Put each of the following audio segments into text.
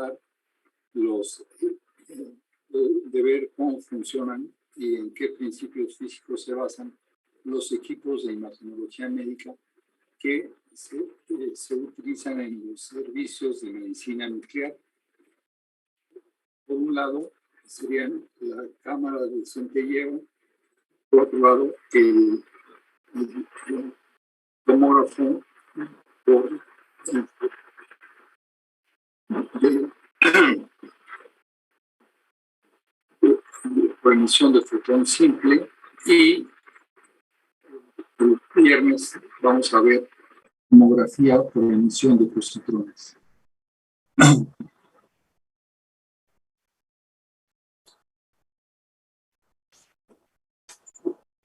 tratar de ver cómo funcionan y en qué principios físicos se basan los equipos de imagenología médica que se utilizan en los servicios de medicina nuclear. Por un lado, serían la cámara de centelleo, por otro lado, el tomógrafo por emisión de fotón simple, y el viernes vamos a ver tomografía por emisión de positrones.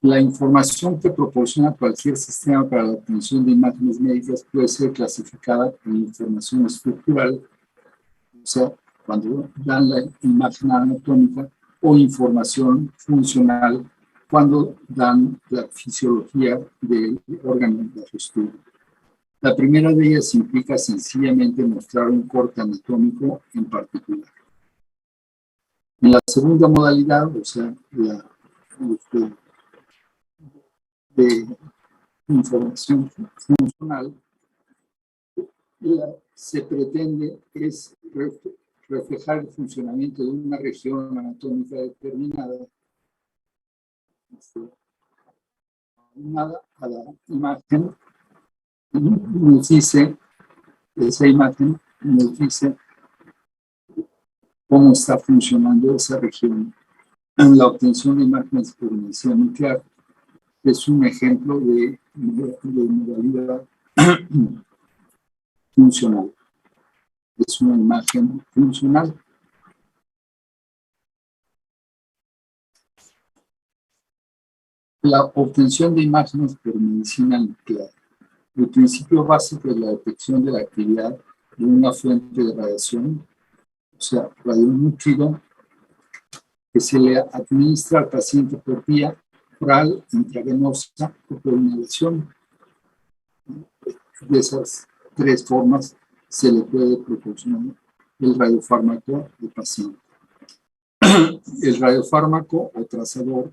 La información que proporciona cualquier sistema para la obtención de imágenes médicas puede ser clasificada en información estructural, o sea, cuando dan la imagen anatómica, o información funcional, cuando dan la fisiología del órgano de estudio. La primera de ellas implica sencillamente mostrar un corte anatómico en particular. En la segunda modalidad, o sea, de información funcional, se pretende es reflejar el funcionamiento de una región anatómica determinada, a la imagen, nos dice, esa imagen nos dice cómo está funcionando esa región. En la obtención de imágenes por medicina nuclear es un ejemplo de modalidad funcional. Es una imagen funcional. La obtención de imágenes por medicina nuclear. El principio básico es la detección de la actividad de una fuente de radiación, o sea, radionúclido, que se le administra al paciente por vía oral, intravenosa o por inhalación. De esas tres formas se le puede proporcionar el radiofármaco al paciente. El radiofármaco o trazador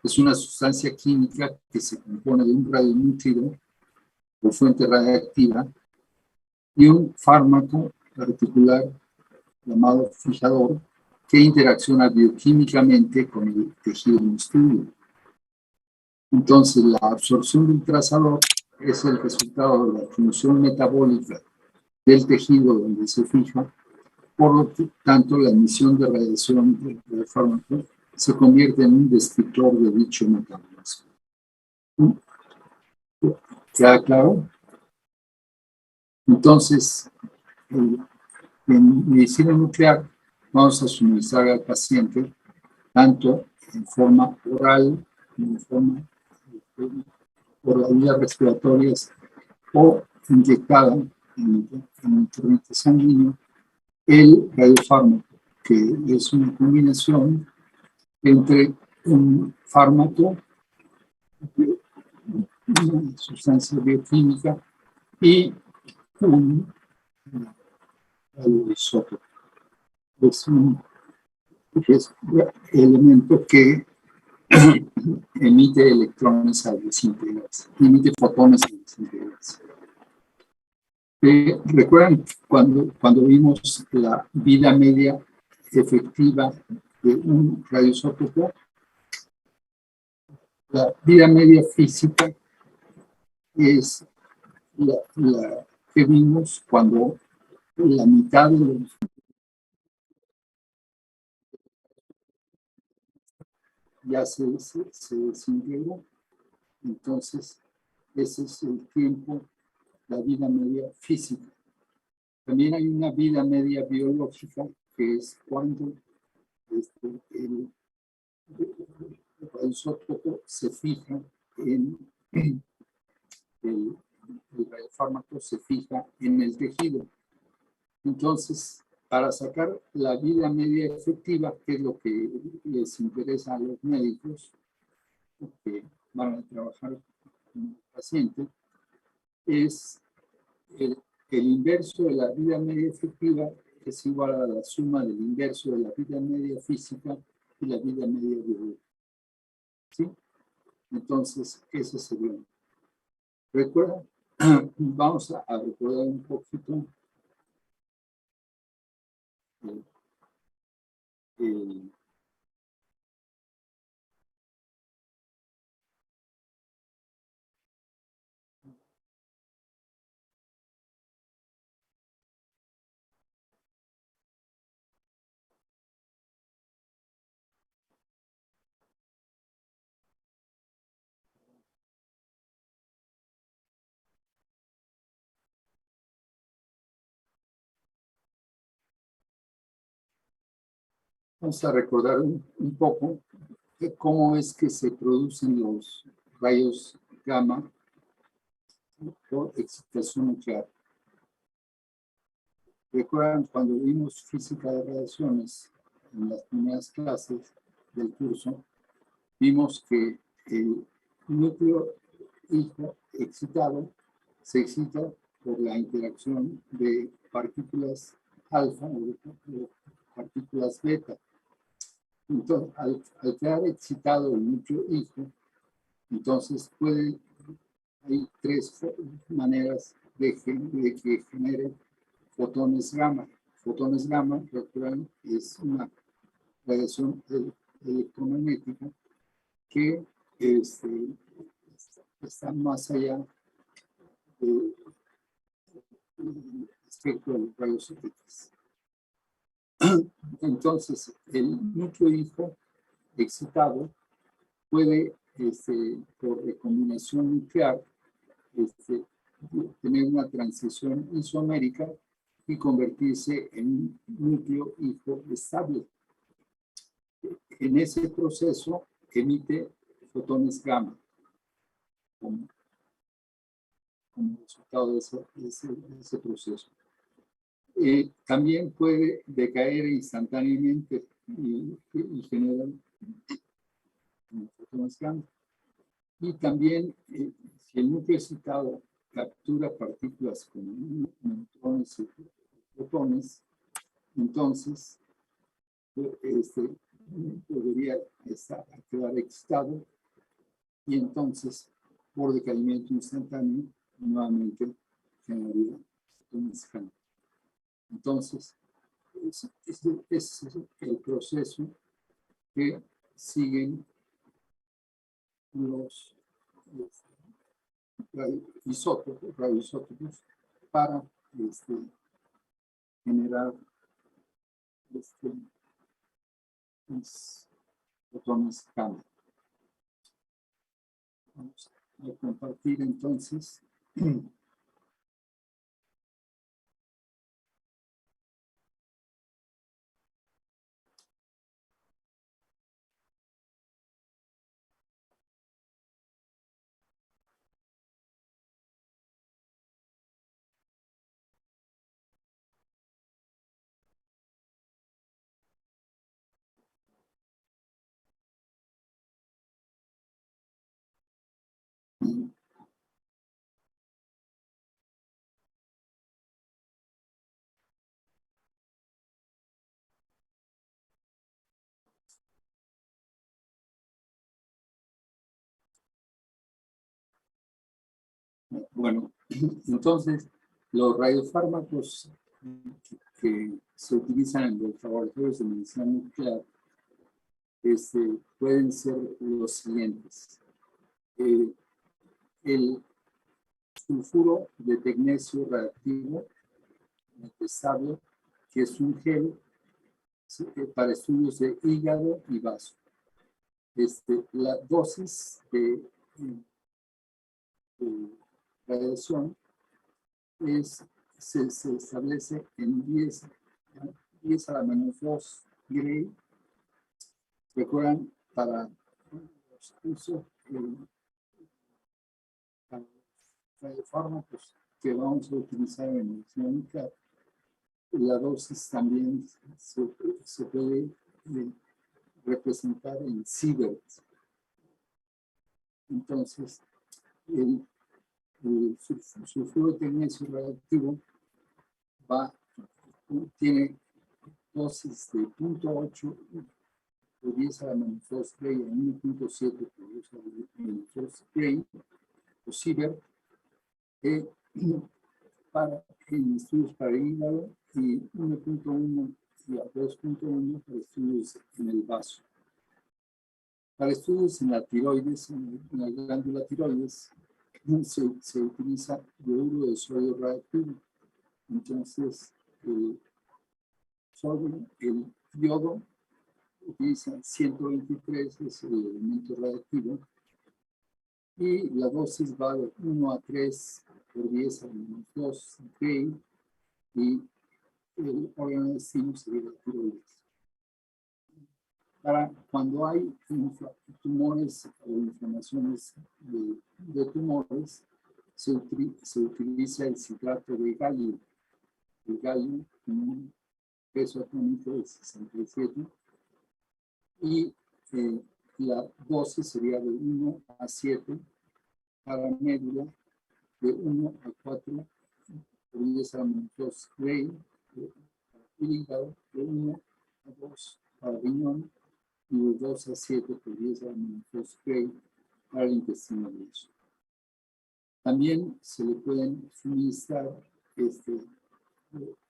es una sustancia química que se compone de un radionúclido o fuente radiactiva y un fármaco particular llamado fijador que interacciona bioquímicamente con el tejido en estudio. Entonces, la absorción del trazador es el resultado de la función metabólica del tejido donde se fija. Por lo tanto, la emisión de radiación del fármaco se convierte en un descriptor de dicho metabolismo. ¿Queda claro? Entonces, en medicina nuclear vamos a suministrar al paciente tanto en forma oral, en forma por las vías respiratorias o inyectada en el torrente sanguíneo, el radiofármaco, que es una combinación entre un fármaco, una sustancia bioquímica, y un radioisótopo. Es un elemento que emite electrones al desintegrarse, emite fotones al desintegrarse. ¿Recuerdan cuando vimos la vida media efectiva de un radioisótopo? La vida media física es la que vimos cuando la mitad de los ya se desintegró. Entonces, ese es el tiempo, la vida media física. También hay una vida media biológica, que es cuando el radioisótopo se fija en el radiofármaco se fija en el tejido. Entonces, para sacar la vida media efectiva, que es lo que les interesa a los médicos que van a trabajar con el paciente, es el inverso de la vida media efectiva es igual a la suma del inverso de la vida media física y la vida media biológica. ¿Sí? Entonces, eso sería. ¿Recuerdan? Vamos a recordar un poquito eh, vamos a recordar un poco de cómo es que se producen los rayos gamma por excitación nuclear. ¿Recuerdan cuando vimos física de radiaciones en las primeras clases del curso? Vimos que el núcleo hijo excitado se excita por la interacción de partículas alfa o de partículas beta. Entonces, al quedar excitado el núcleo hijo, entonces hay tres maneras de que genere fotones gamma. Fotones gamma, recuerdan, es una radiación electromagnética que está más allá del espectro de los rayos X. Entonces, el núcleo hijo excitado puede, por recombinación nuclear, tener una transición isomérica y convertirse en un núcleo hijo estable. En ese proceso emite fotones gamma como resultado de ese proceso. También puede decaer instantáneamente y generar fotones gamma. Y también, si el núcleo excitado captura partículas como neutrones y protones, entonces podría quedar excitado y entonces, por decaimiento instantáneo, nuevamente generaría fotones gamma. Entonces, ese es el proceso que siguen los radioisótopos para generar fotones gamma. Vamos a compartir entonces. Bueno, entonces, los radiofármacos que se utilizan en los laboratorios de medicina nuclear pueden ser los siguientes. El sulfuro de tecnecio reactivo estable, que es un gel para estudios de hígado y vaso. La dosis de radiación se establece en 10 a la menos 2 Gray. Recuerdan, para los usos radiofármacos que vamos a utilizar en medicina nuclear, la dosis también se puede representar en sieverts. Entonces, el sulfuro de tecnecio radioactivo va tiene dosis de 0.8 por 10 a la menos 2 Gray a 1.7 por 10 a la menos 2 Gray o Sievert en estudios para el hígado y 1.1 y a 2.1 para estudios en el vaso. Para estudios en la tiroides, en la glándula tiroides, se utiliza yoduro de sodio radioactivo. Entonces, el yodo utiliza 123, es el elemento radioactivo, y la dosis va de 1 a 3 por 10 a menos 2 Gray, y el órgano de destino sería la tiroides. Para cuando hay tumores o inflamaciones de tumores, se utiliza el citrato de galio. El galio con un peso atómico de 67 y la dosis sería de 1 a 7 para médula, de 1 a 4 por 10 a la menos 2 Gray, el hígado, de 1 a 2 para riñón, y de 2 a 7 por 10 a la menos 2 Gray para el intestino grueso. También se le pueden suministrar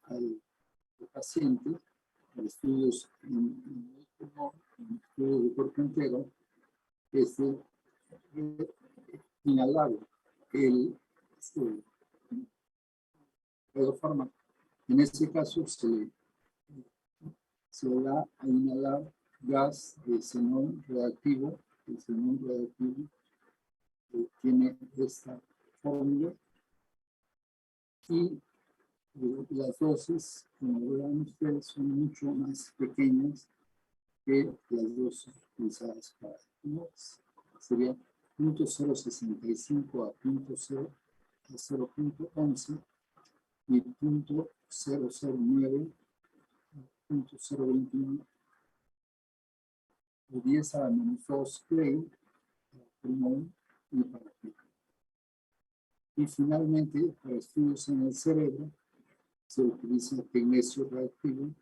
al paciente para estudios en el tumor, en estudios de cuerpo entero, inhalado el radiofármaco. En este caso se da a inhalar gas de xenón radioactivo. El xenón radioactivo tiene esta fórmula y las dosis, como verán ustedes, son mucho más pequeñas que las dosis utilizadas para tumores. Sería 0.065 a 0.11 y 0.009 a 0.021 de 10 a la menos 2 Gray para pulmón y para piel. Y finalmente, para estudios en el cerebro, se utiliza tecnesio radioactivo,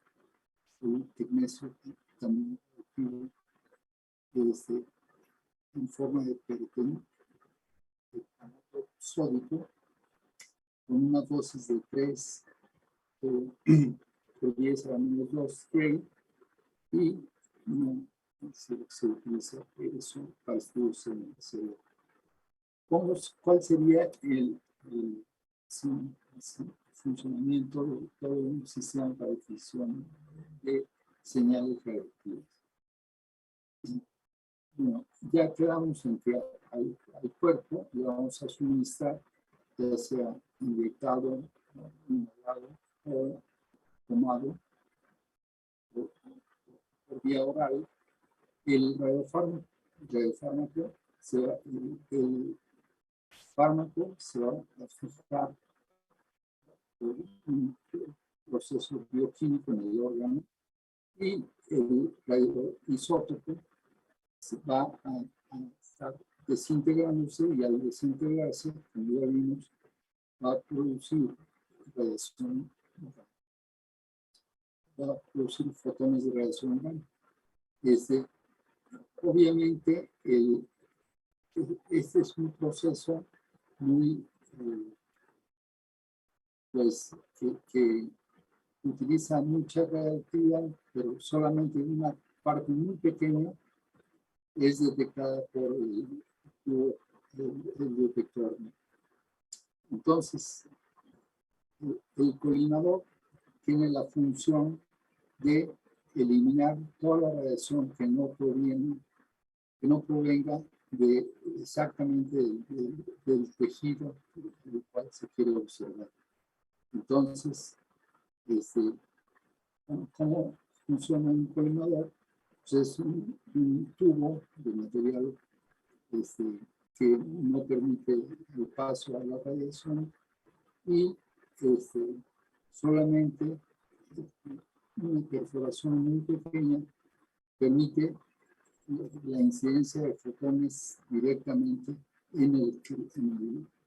el tecnesio también radioactivo, en forma de peritoneum sódico, con una dosis de 3 por 10 a la menos 2 Gray, y no, se utiliza eso para estudios en el cerebro. ¿Cuál sería el funcionamiento de todo un sistema para difusión de señales radioactivas? Bueno, ya quedamos en que al cuerpo le vamos a suministrar, ya sea inyectado, inhalado o tomado por vía oral, el radiofármaco. El fármaco se va a fijar por un proceso bioquímico en el órgano, y el radioisótopo va a estar desintegrándose, y al desintegrarse, como ya vimos, va a producir radiación, va a producir fotones de radiación gamma. Obviamente, este es un proceso muy, pues, que utiliza mucha radioactividad, pero solamente una parte muy pequeña es detectada por el detector. Entonces, el colimador tiene la función de eliminar toda la radiación que no provenga exactamente del tejido del cual se quiere observar. Entonces, ¿cómo funciona un colimador? Pues es un tubo de material que no permite el paso a la radiación, y solamente una perforación muy pequeña permite la incidencia de fotones directamente en el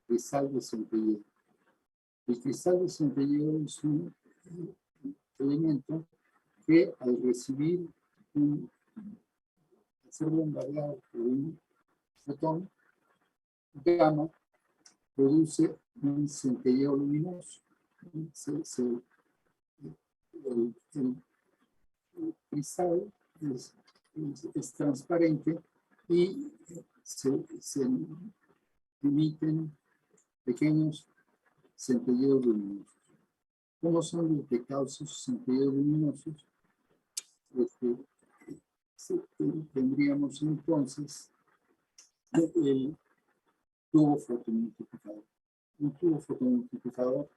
cristal de centelleo. El cristal de centelleo es un elemento que al recibir ser bombardeado por un fotón gamma, produce un centelleo luminoso. El cristal es transparente y se emiten pequeños centelleos luminosos. ¿Cómo son los que causan esos centelleos luminosos? Tendríamos entonces el tubo fotomultiplicador. Un tubo fotomultiplicador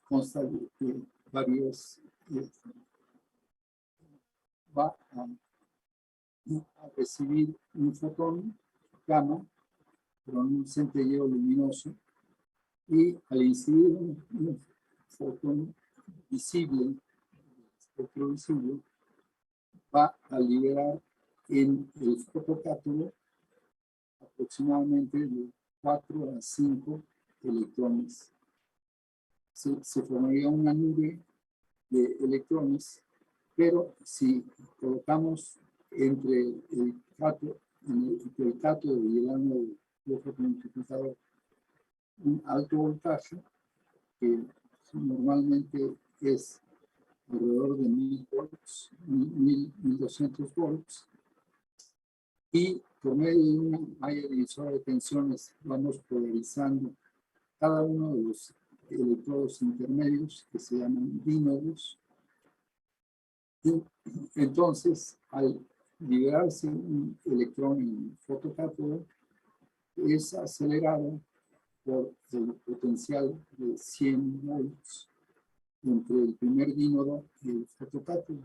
consta de varios, va a recibir un fotón gamma con un centelleo luminoso y al incidir un fotón visible, espectro visible, va a liberar en el fotocátodo aproximadamente de 4 a 5 electrones. Se formaría una nube de electrones, pero si colocamos entre el cátodo y el ánodo del fotomultiplicador un alto voltaje, que normalmente es alrededor de 1000 volts, 1200 volts, y por medio de una malla divisora de tensiones vamos polarizando cada uno de los electrodos intermedios que se llaman dínodos. Entonces, al liberarse un electrón en el fotocátodo, es acelerado por el potencial de 100 volts entre el primer dínodo y el fotocátodo.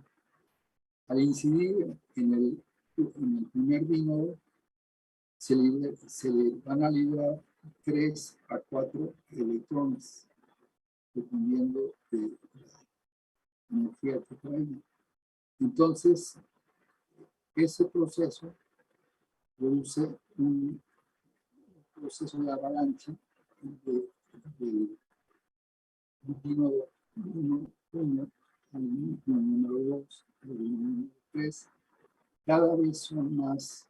Al incidir en el primer dínodo, se le van a liberar 3 a 4 electrones, dependiendo de la energía que traiga. Entonces, ese proceso produce un proceso de avalancha de dínodo número 1 al número 2, al número 3. Cada vez son más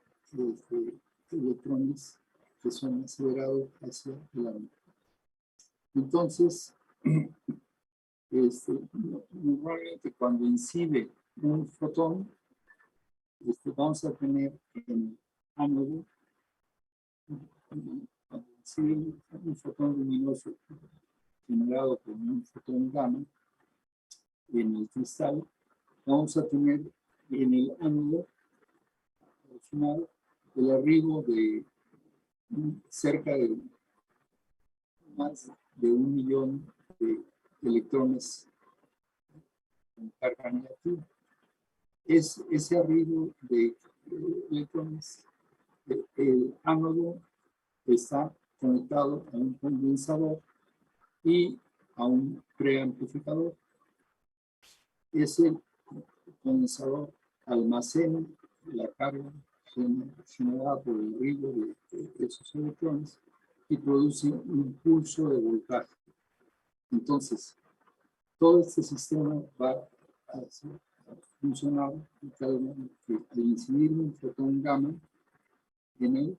electrones que son acelerados hacia el átomo. Entonces, normalmente cuando incide un fotón, vamos a tener en el ánodo, cuando incide un fotón luminoso generado por un fotón gamma en el cristal, vamos a tener en el ánodo al final el arribo de cerca de más de 1 millón de electrones con carga negativa. Ese arribo de electrones, el ánodo está conectado a un condensador y a un preamplificador. Ese condensador almacena la carga generada por el arribo de esos electrones y produce un pulso de voltaje. Entonces, todo este sistema va a funcionar que al incidir un fotón gamma en él,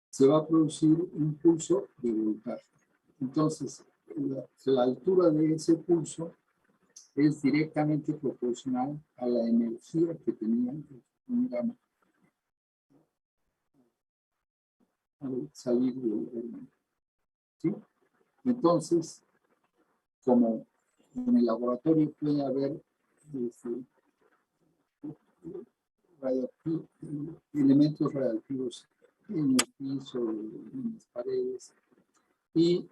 se va a producir un pulso de voltaje. Entonces, la altura de ese pulso es directamente proporcional a la energía que tenía el fotón gamma al salir del elemento. ¿Sí? Entonces, como en el laboratorio puede haber elementos radioactivos en el piso, en las paredes, y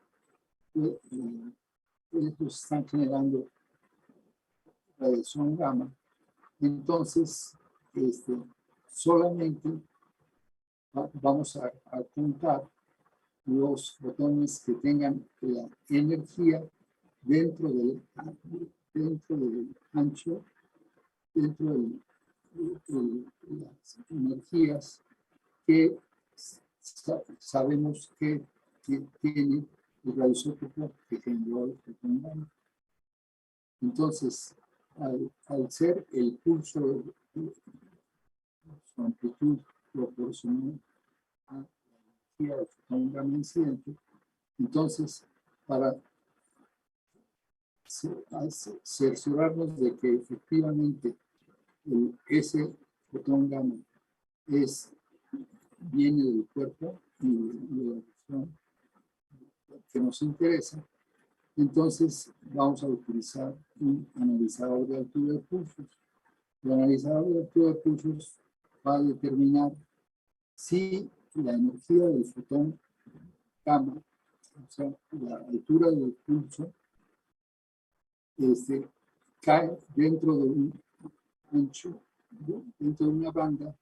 estos están generando radiación gamma. Entonces, solamente vamos a contar los fotones que tengan la energía dentro del ancho, dentro de las energías que sabemos que tiene el radioisótopo que generó el fotón gamma. Entonces, al ser el pulso, su amplitud proporcional a la energía del fotón gamma incidente, entonces, para cerciorarnos de que efectivamente ese fotón gamma viene del cuerpo y de la región que nos interesa, entonces vamos a utilizar un analizador de altura de pulsos. El analizador de altura de pulsos va a determinar si la energía del fotón gamma, o sea, la altura del pulso, cae dentro de un ancho, dentro de una banda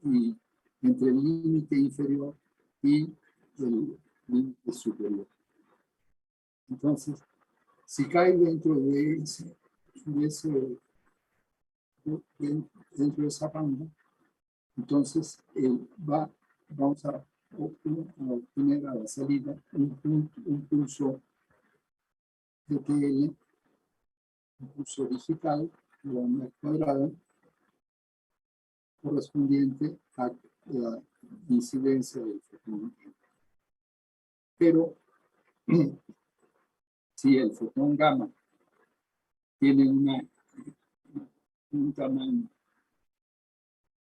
y entre el límite inferior y el límite superior. Entonces, si cae dentro de dentro de esa banda, entonces vamos a obtener a la salida un pulso DTL, un pulso digital de onda cuadrada correspondiente a la incidencia del fotón. Pero si el fotón gamma tiene un tamaño,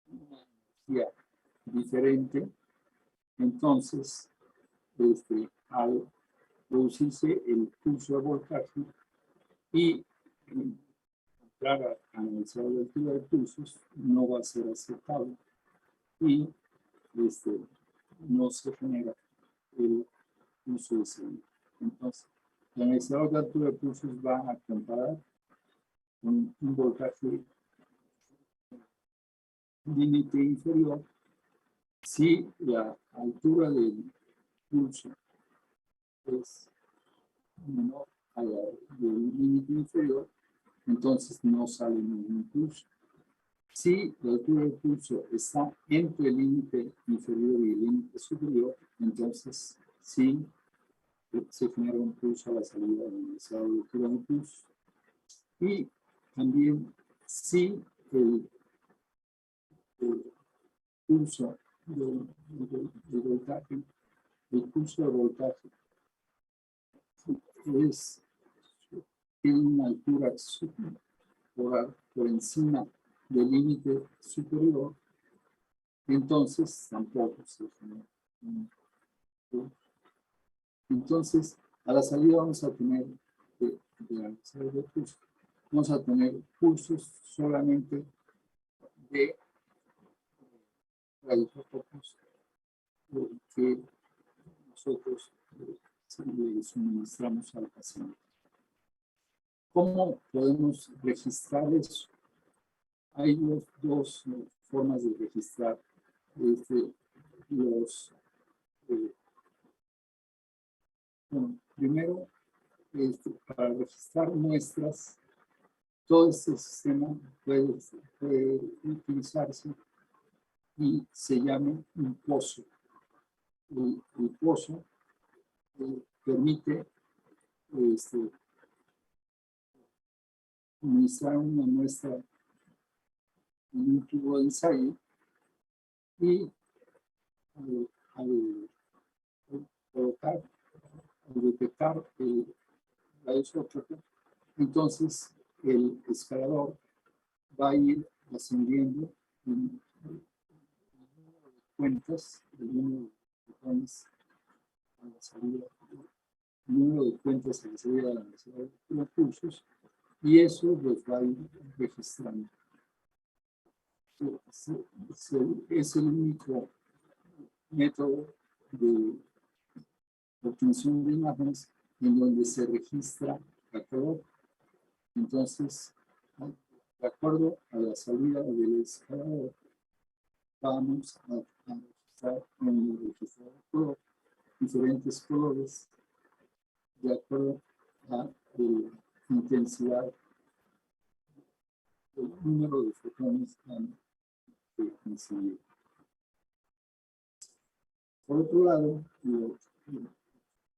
una energía diferente, entonces al producirse el pulso de voltaje y entrar a analizar la altura de pulsos, no va a ser aceptable y no se genera el pulso de salida. Entonces, el analizador de altura de pulsos va a comparar con un voltaje límite inferior si la altura del pulso es menor a la del límite inferior, entonces no sale ningún pulso. Si la altura del pulso está entre el límite inferior y el límite superior, entonces sí se genera un pulso a la salida del analizador de altura de pulso. Y también si el pulso del voltaje, el pulso de voltaje tiene una altura por encima del límite superior, entonces tampoco se genera un pulso. Entonces, a la salida vamos a tener vamos a tener pulsos solamente de radioisótopos que nosotros le suministramos al paciente. ¿Cómo podemos registrar eso? Hay dos formas de registrar primero, para registrar muestras, todo este sistema puede utilizarse y se llama un pozo. El pozo permite administrar una muestra en un tubo de ensayo y al detectar el radioisótopo, entonces el escalador va a ir ascendiendo en cuentas, el número de fotones a la salida, el número de cuentas a la salida de los pulsos, y eso los va a ir registrando. Es el único método de obtención de imágenes en donde se registra a color. Entonces, de acuerdo a la salida del escalador, vamos a registrar en el registrador de color diferentes colores de acuerdo a la intensidad, el número de fotones que incidir. Por otro lado,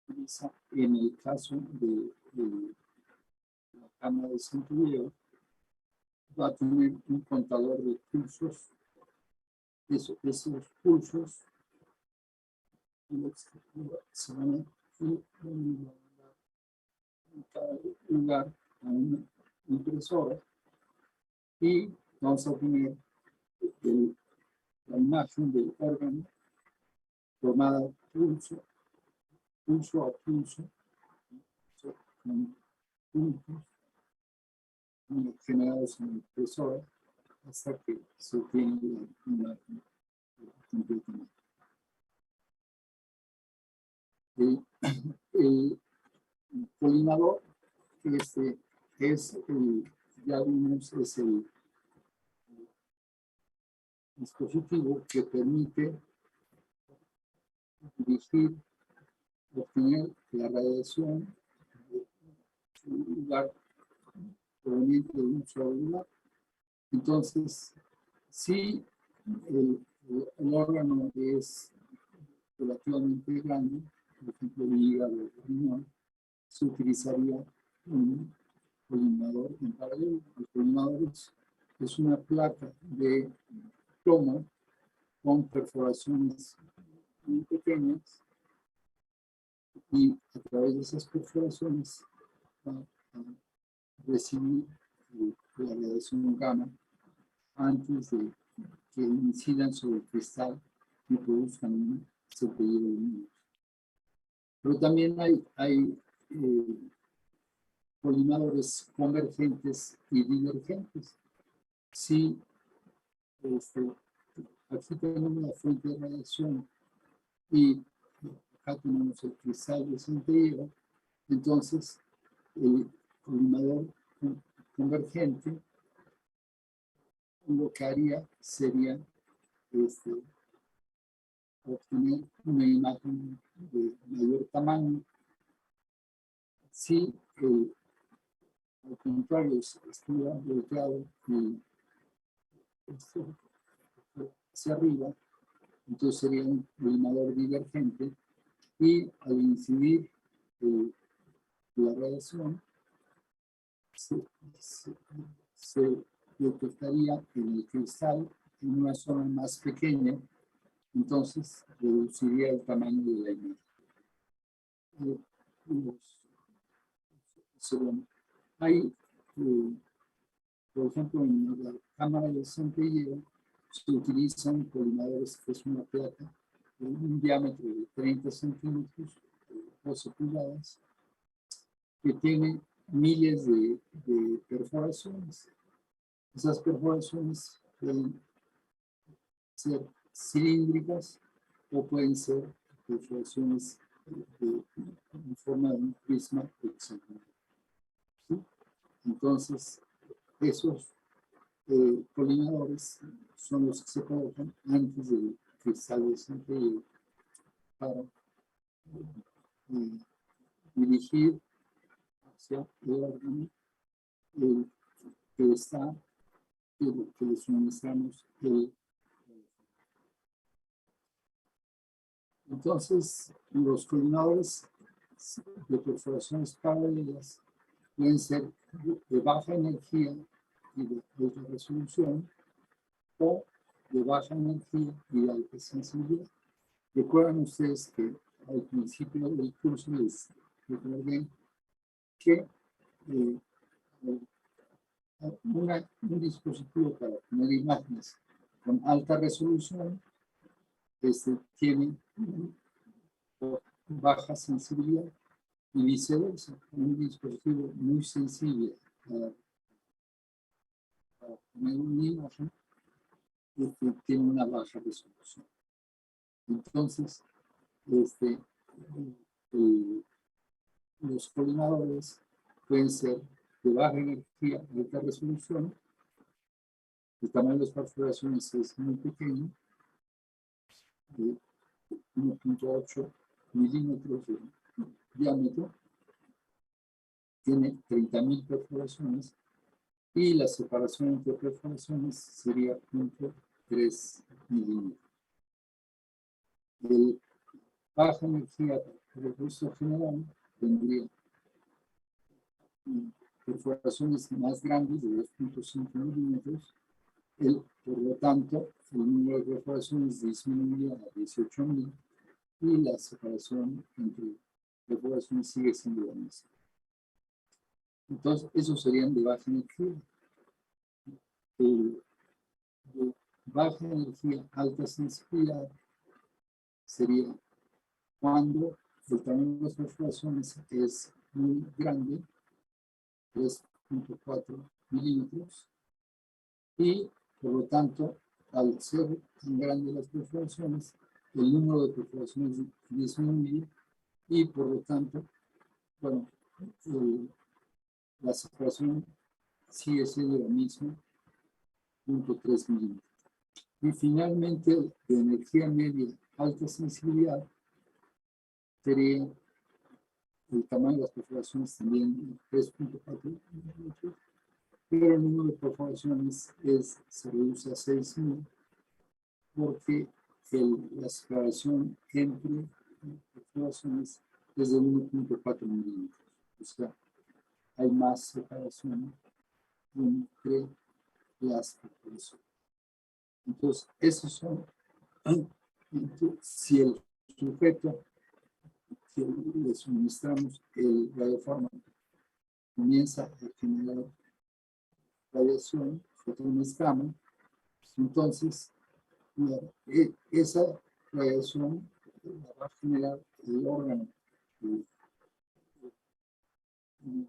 utiliza en el caso de la cámara de centrífugo, va a tener un contador de pulsos. Esos pulsos se van a en cada lugar a una impresora y vamos a tener la imagen del órgano tomada pulso a pulso, con puntos generados en la impresora hasta que se obtiene la imagen completamente. El colimador, ya vimos, es el dispositivo que permite dirigir, obtener la radiación de un lugar proveniente de un solo lugar. Entonces, si el órgano es relativamente grande, por ejemplo, el hígado o el riñón, se utilizaría un colimador en paralelo. El colimador es una placa de plomo con perforaciones muy pequeñas y a través de esas perforaciones va a recibir la radiación gamma antes de que incidan sobre el cristal y produzcan un sepellido luminoso. Pero también hay colimadores convergentes y divergentes. Si aquí tenemos la fuente de radiación y acá tenemos el cristal de centellero, entonces el colimador convergente lo que haría sería obtener una imagen de mayor tamaño. Si al contrario estuviera volteado y hacia arriba, entonces sería un colimador divergente y al incidir la radiación se detectaría en el cristal en una zona más pequeña, entonces reduciría el tamaño de la imagen. Hay, por ejemplo, en la cámara de centellero se utilizan colimadores, que es una placa de un diámetro de 30 centímetros, 12 pulgadas, que tiene miles de perforaciones. Esas perforaciones pueden ser cilíndricas o pueden ser perforaciones en forma de un prisma hexagonal. ¿Sí? Entonces, esos colimadores son los que se colocan antes del cristal de centellero para dirigir hacia el órgano que le suministramos Entonces, los colimadores de perforaciones paralelas pueden ser de baja energía y de alta resolución o de baja energía y de alta sensibilidad. Recuerdan ustedes que al principio del curso les recordé que un dispositivo para tener imágenes con alta resolución tiene baja sensibilidad y viceversa. Un dispositivo muy sensible para tener una imagen tiene una baja resolución. Entonces, los colimadores pueden ser de baja energía, de alta resolución. El tamaño de las perforaciones es muy pequeño, de 1.8 milímetros de diámetro, tiene 30.000 perforaciones y la separación entre perforaciones sería 0.3 milímetros. El baja energía el registro general tendría perforaciones más grandes de 2.5 milímetros. Por lo tanto, el número de perforaciones disminuye a 18.000 y la separación entre perforaciones sigue siendo la misma. Entonces, esos serían de baja energía. De baja energía, alta sensibilidad, sería cuando el tamaño de las perforaciones es muy grande, 3.4 milímetros, y por lo tanto, al ser tan grandes las perforaciones, el número de perforaciones disminuye y por lo tanto, bueno, la separación sigue siendo la misma, 0.3 milímetros. Y finalmente, de energía media alta sensibilidad, sería el tamaño de las perforaciones también 3.4 milímetros, pero el número de perforaciones se reduce a 6.000 porque la separación entre perforaciones es de 1.4 milímetros. O sea, hay más separación entre las perforaciones. Entonces, esos son, si el sujeto que le suministramos el radiofármaco comienza a generar radiación, fotones gamma, entonces esa radiación la va a generar el órgano que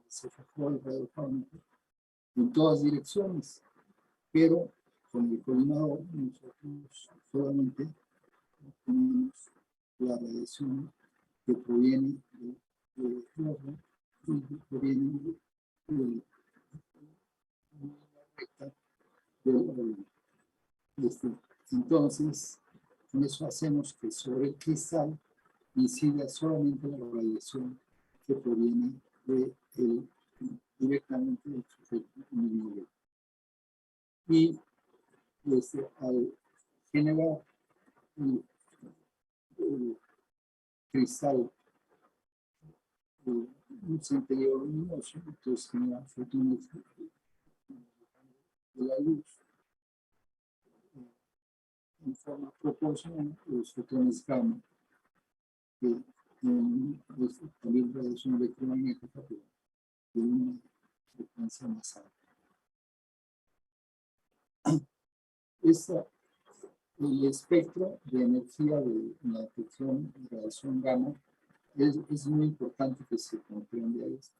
se fijó el radiofármaco en todas direcciones, pero con el colimador nosotros solamente tenemos la radiación que proviene del órgano y que proviene de la recta del órgano. Entonces, con eso hacemos que sobre el cristal incida solamente la radiación que proviene directamente del sujeto individual. Y al generar el cristal un centeleo luminoso, entonces genera fotones de la luz en forma proporcional los fotones gamma, que también radiación electromagnética, pero de una frecuencia más alta. El espectro de energía de la detección de radiación gamma es muy importante que se comprenda esto.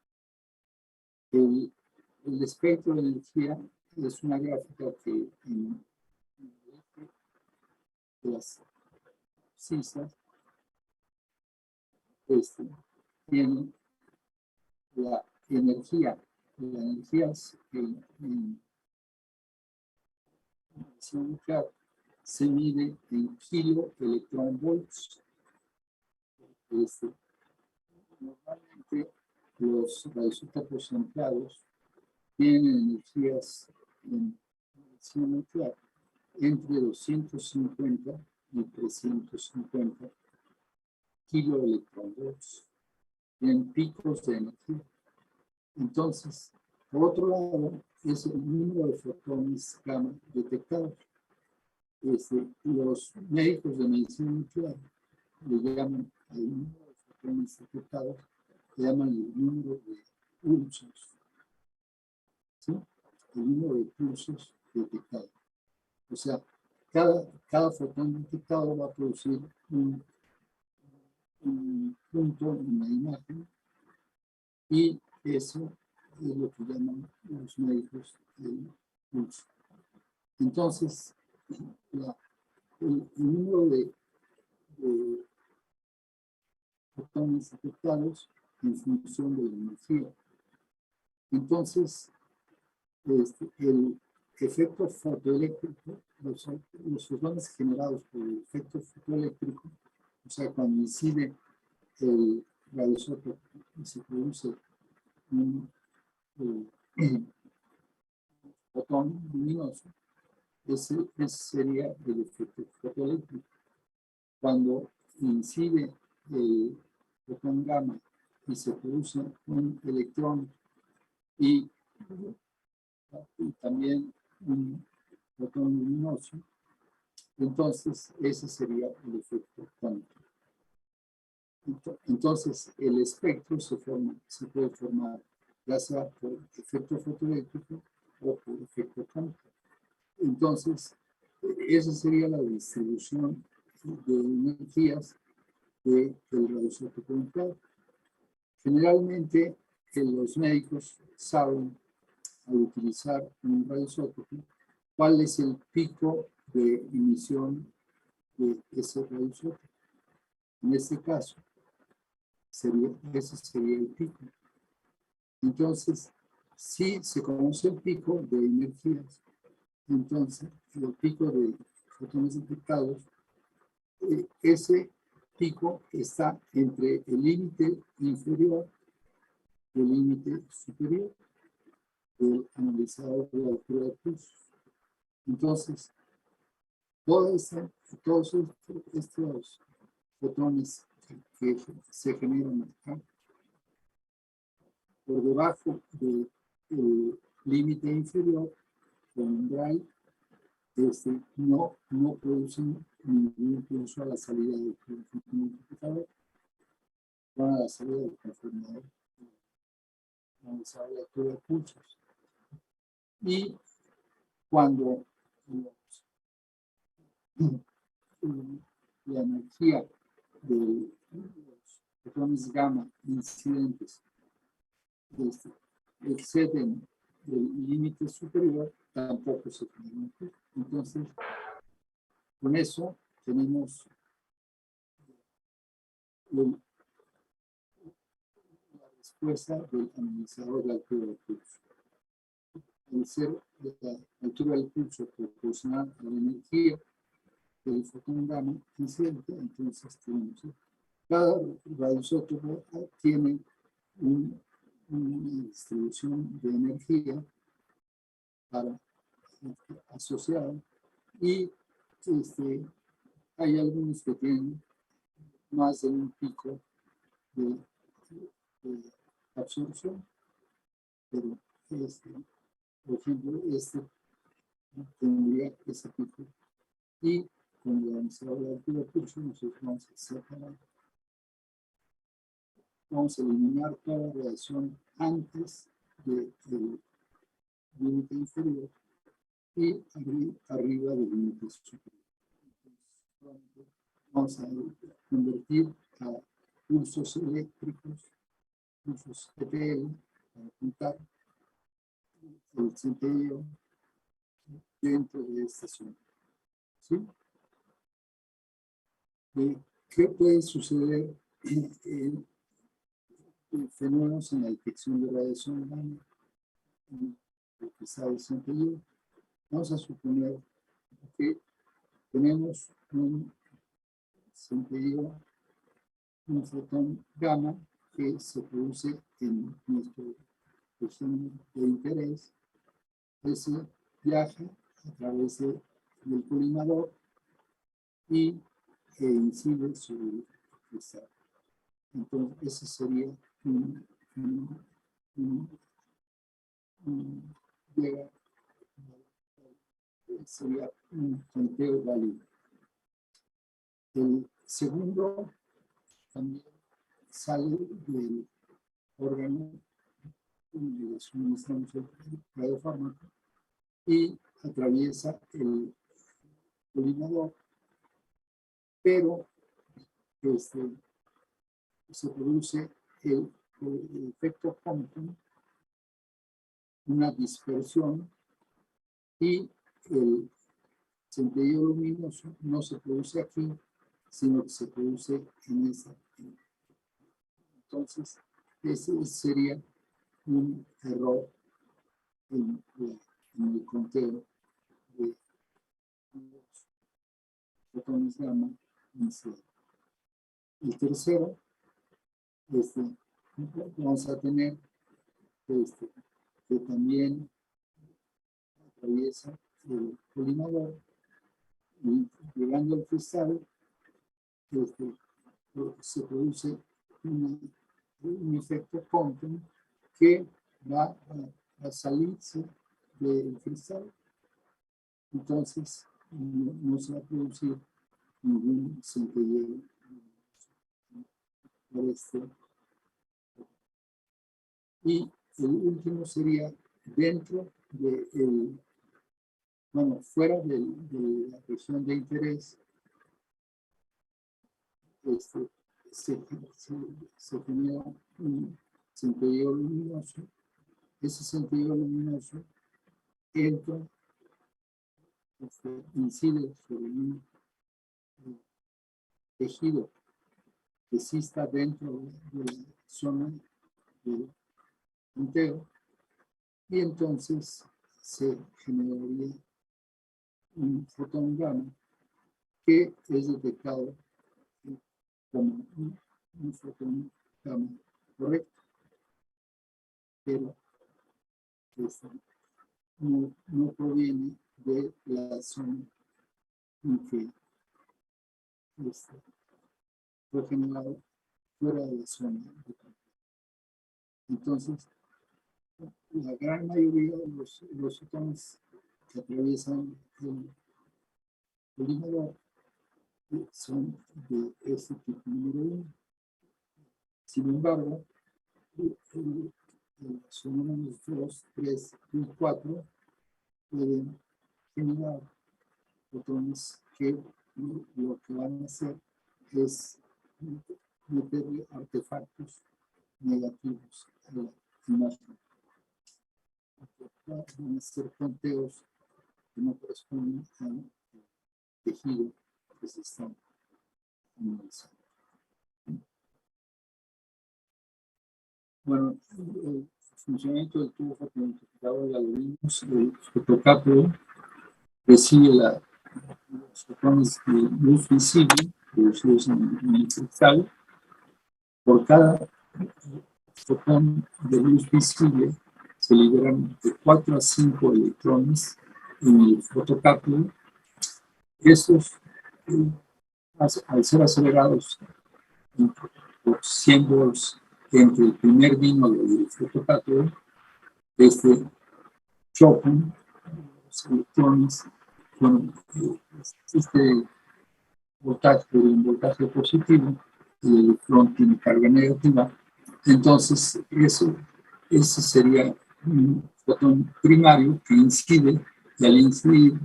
El espectro de energía es una gráfica que en las cisas tiene la energía. La energía en fisión nuclear se mide en kiloelectronvolts. Normalmente los radioisótopos empleados tienen energías en fisión nuclear entre 250 y 350 kiloelectronvolts en picos de energía. Entonces, por otro lado, es el número de fotones gamma detectados. Los médicos de medicina nuclear le llaman al número de fotones detectados, le llaman el número de pulsos. ¿Sí? El número de pulsos detectados. O sea, cada fotón detectado va a producir un punto en la imagen y eso es lo que llaman los médicos el pulso. Entonces, el número de fotones detectados en función de la energía. Entonces, el efecto fotoeléctrico, los fotones generados por el efecto fotoeléctrico, o sea, cuando incide el radioisótopo y se produce un fotón luminoso, ese sería el efecto fotoeléctrico. Cuando incide el fotón gamma y se produce un electrón y también un fotón luminoso, entonces ese sería el efecto cuántico. Entonces el espectro se puede formar ya sea por efecto fotoeléctrico o por efecto cuántico. Entonces, esa sería la distribución de energías del radioisótopo nuclear. Generalmente, los médicos saben, al utilizar un radioisótopo, cuál es el pico de emisión de ese radioisótopo. En este caso, ese sería el pico. Entonces, si se conoce el pico de energías, entonces el pico de fotones detectados, ese pico está entre el límite inferior y el límite superior del analizador de la altura de pulso. Entonces, todos estos fotones que se generan acá, por debajo del límite inferior, con un drive, no producen ningún impulso a la salida del multiplicador, van a la salida del transformador, analizar la altura de pulsos. Y cuando la energía de los fotones gamma incidentes exceden el límite superior, tampoco se genera. Entonces, con eso tenemos la respuesta del analizador de altura del pulso. Al ser la altura del pulso proporcional a la energía del fotón gamma incidente, entonces tenemos cada radioisótopo tiene una distribución de energía asociada y hay algunos que tienen más de un pico de absorción, pero por ejemplo, tendría ese pico y con el analizador de altura de pulso nosotros vamos a eliminar toda radiación antes del límite inferior y arriba del límite superior. Entonces, vamos a convertir a pulsos eléctricos, pulsos EPL, para apuntar el centello dentro de esta zona. ¿Sí? ¿Qué puede suceder en fenómenos en la detección de radiación gamma? Lo que está el centello. Vamos a suponer que tenemos un centello, un fotón gamma que se produce en nuestra región de interés. Ese viaja a través del colimador y incide sobre el cristal. Entonces, ese sería sería un conteo válido. El segundo también sale del órgano donde le suministramos el radiofármaco y atraviesa el colimador, pero se produce el efecto Compton, una dispersión, y el centello luminoso no se produce aquí, sino que se produce en esa. Entonces, ese sería un error en el conteo de los fotones gamma inicial. El tercero, vamos a tener que también atraviesa el colimador y llegando al cristal se produce un efecto Compton que va a salirse del cristal. Entonces, no se va a producir ningún centelleo por este. Y el último sería dentro de fuera de la región de interés, se genera un centelleo luminoso. Ese centelleo luminoso entra, incide sobre un tejido que sí está dentro de la zona de punteo, y entonces se generaría un fotón gamma que es detectado como un fotón gamma correcto, pero no proviene de la zona en que fue generado fuera de la zona de punteo. Entonces, la gran mayoría de los fotones que atraviesan el inodoro son de este tipo número 1. Sin embargo, los fenómenos 2, 3 y 4 pueden generar fotones que lo que van a hacer es meterle artefactos negativos a la imagen. Van a ser punteos que no corresponden al tejido que se está analizando. Bueno, el funcionamiento del tubo fotoidentificador de algoritmos, el fotocátodo recibe los fotones de luz visible producidos en el cristal. Por cada fotón de luz visible se liberan de 4 a 5 electrones en el fotocátodo. Estos, al ser acelerados por 100 volts entre el primer dínamo y el fotocátodo, chocan los electrones con este voltaje, un voltaje positivo, el electrón tiene carga negativa. Entonces, ese sería un fotón primario que incide, y al incidir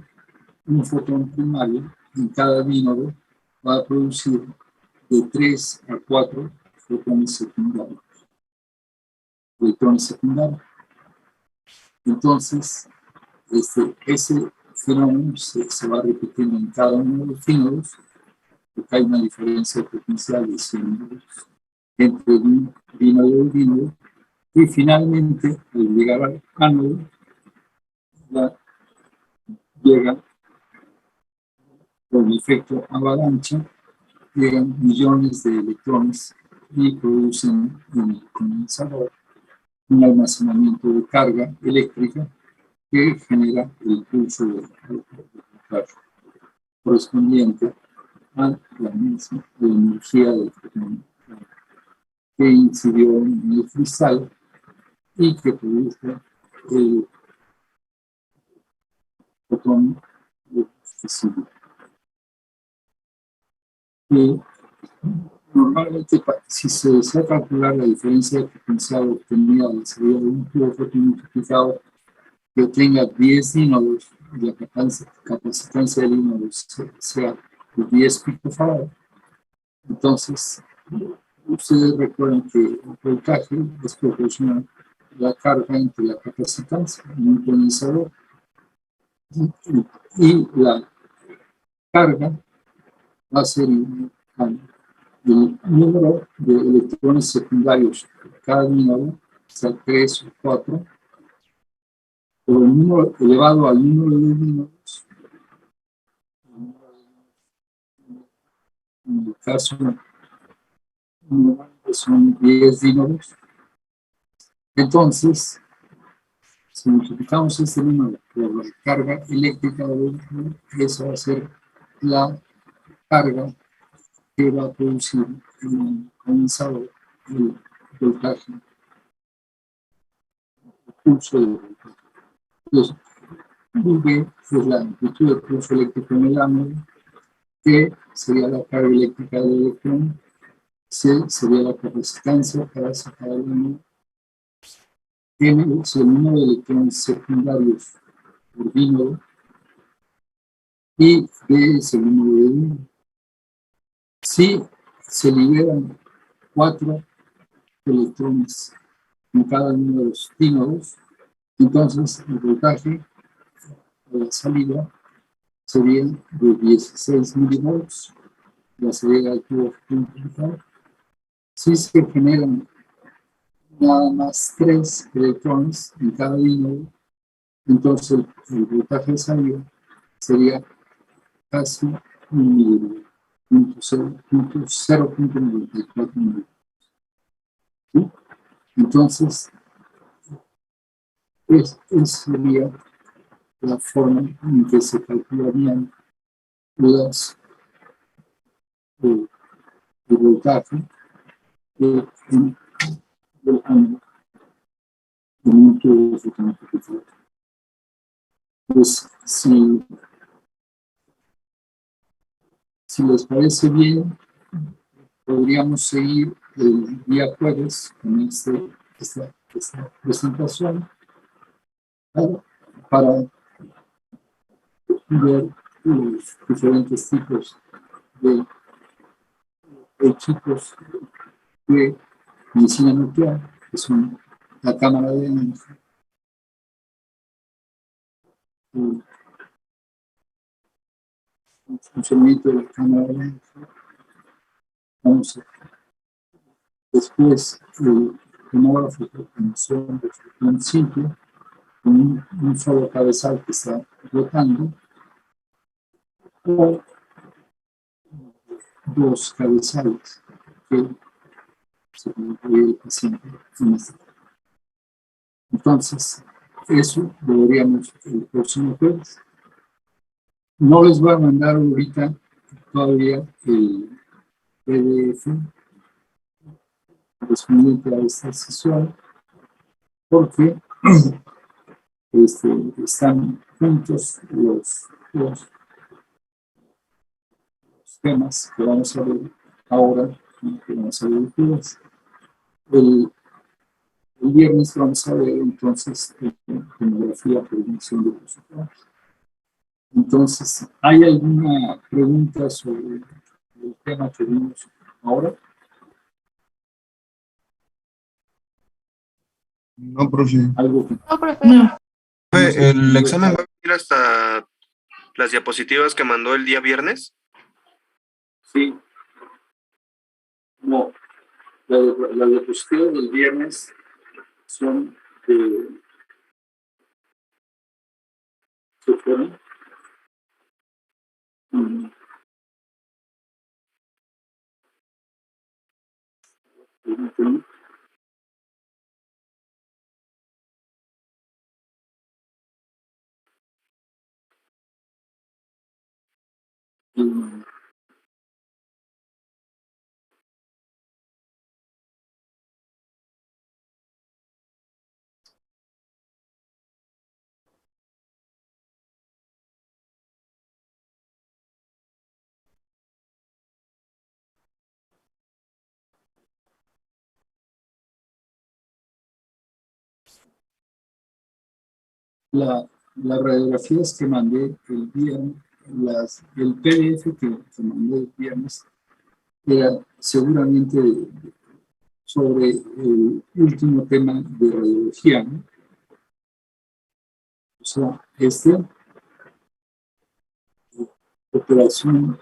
un fotón primario en cada dínodo va a producir de 3 a 4 fotones secundarios, electrones secundarios. Entonces, ese fenómeno se va repitiendo en cada uno de los dínodos, porque hay una diferencia potencial de 100 volts entre un dínodo y dínodo, y finalmente, al llegar al ánodo, llega por el efecto avalancha, llegan millones de electrones y producen en el condensador un almacenamiento de carga eléctrica que genera el pulso del carro correspondiente a la misma energía del fotón que incidió en el cristal y que produjo el fotón visible. Normalmente, si se desea calcular la diferencia de potencial obtenida al salida de un tubo fotomultiplicador que tenga 10 dínodos y la capacitancia del dínodo sea de 10 picofarad, entonces ustedes recuerdan que el voltaje es proporcional a la carga entre la capacitancia en un condensador y la carga va a ser el número de electrones secundarios por cada dínodo, sea 3 o 4, por el número elevado al número de dínodos. En el caso son 10 dínodos. Entonces, si multiplicamos este número por la carga eléctrica del electrón, esa va a ser la carga que va a producir el condensador el voltaje, el pulso del voltaje. Entonces, V es la amplitud del pulso eléctrico en el ánodo, T sería la carga eléctrica del electrón, C sería la capacitancia para sacar el ánodo, N es el número de electrones secundarios por dínodo, y D es el número de dínodo. Si se liberan 4 electrones en cada uno de los dínodos, entonces el voltaje de la salida sería de 16 milivolts, la salida del tubo principal. Si se generan nada más 3 electrones en cada dínodo, entonces el voltaje de salida sería casi 1 milivolt, 0.94 milivolts. ¿Sí? Entonces, esa sería la forma en que se calcularían las el voltaje del ánodo en un tubo fotoamplificador. Pues si les parece bien, podríamos seguir el día jueves con esta presentación para ver los diferentes tipos de equipos de medicina nuclear, que son la cámara de Lange, el funcionamiento de la cámara de Lange. Vamos a después el tomógrafo de emisión de fotón simple con un solo cabezal que está rotando, o 2 cabezales que se incluye el paciente en este. Entonces, eso lo veríamos el próximo jueves. No les voy a mandar ahorita todavía el PDF correspondiente a esta sesión, porque están juntos los temas que vamos a ver ahora, que vamos a ver el jueves. El viernes vamos a ver entonces tomografía por emisión de positrones. Entonces, ¿hay alguna pregunta sobre el tema que vimos ahora? No, profe. Algo que No, profe. No. ¿El examen va a venir hasta las diapositivas que mandó el día viernes? sí. No, las diapositivas del viernes son ¿se fueron? Las radiografías que mandé el viernes, el PDF que mandé el viernes, era seguramente sobre el último tema de radiología, ¿no? O sea, operación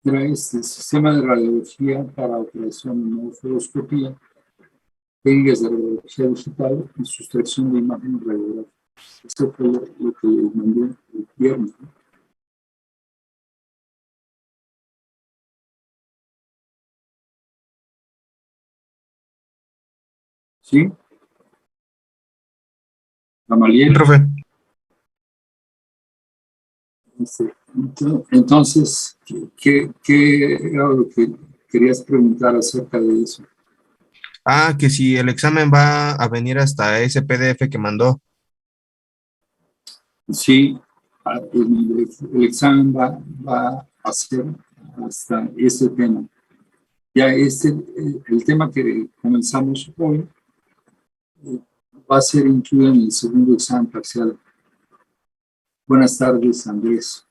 Era este sistema de radiología para operación de morfoloscopía, técnicas de radiología digital y sustracción de imágenes radiográficas. Esto fue lo que les mandé el viernes, ¿no? ¿Sí? Gamaliel. Profe. Entonces, ¿qué era lo que querías preguntar acerca de eso? Que si el examen va a venir hasta ese PDF que mandó. Sí, el examen va a ser hasta ese tema. Ya el tema que comenzamos hoy va a ser incluido en el segundo examen parcial. Buenas tardes, Andrés.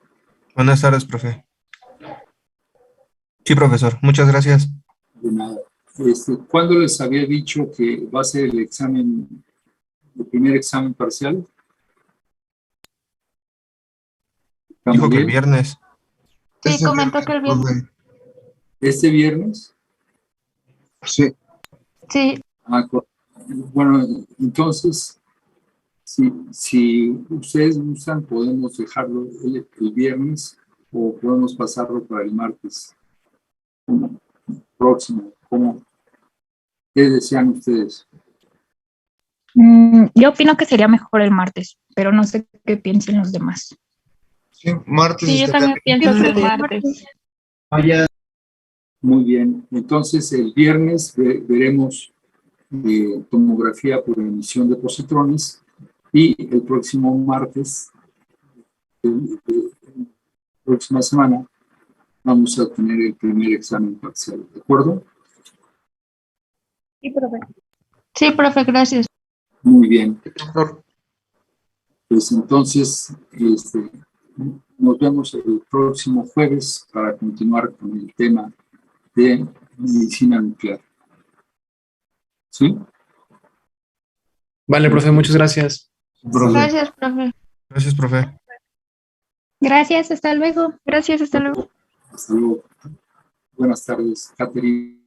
Buenas tardes, profe. Sí, profesor. Muchas gracias. De nada. ¿Cuándo les había dicho que va a ser el examen, el primer examen parcial? Dijo que el Gamaliel, viernes. Sí, comentó que el viernes. profe. ¿este viernes? Sí, Sí, Bueno, entonces, si ustedes gustan, podemos dejarlo el viernes o podemos pasarlo para el martes próximo. ¿Qué desean ustedes? yo opino que sería mejor el martes, pero no sé qué piensen los demás. sí, martes Sí, yo estaría también pienso que el martes. bien. Muy bien. Entonces, el viernes veremos tomografía por emisión de positrones y el próximo martes, próxima semana, vamos a tener el primer examen parcial. ¿De acuerdo? Sí, profe. Sí, profe, gracias. Muy bien. Profesor, Pues entonces, nos vemos el próximo jueves para continuar con el tema de medicina nuclear. ¿Sí? Vale, profe, muchas gracias. profe. Gracias, profe. Gracias, profe. Gracias, hasta luego. Gracias, hasta luego. Hasta luego. Buenas tardes, Catherine.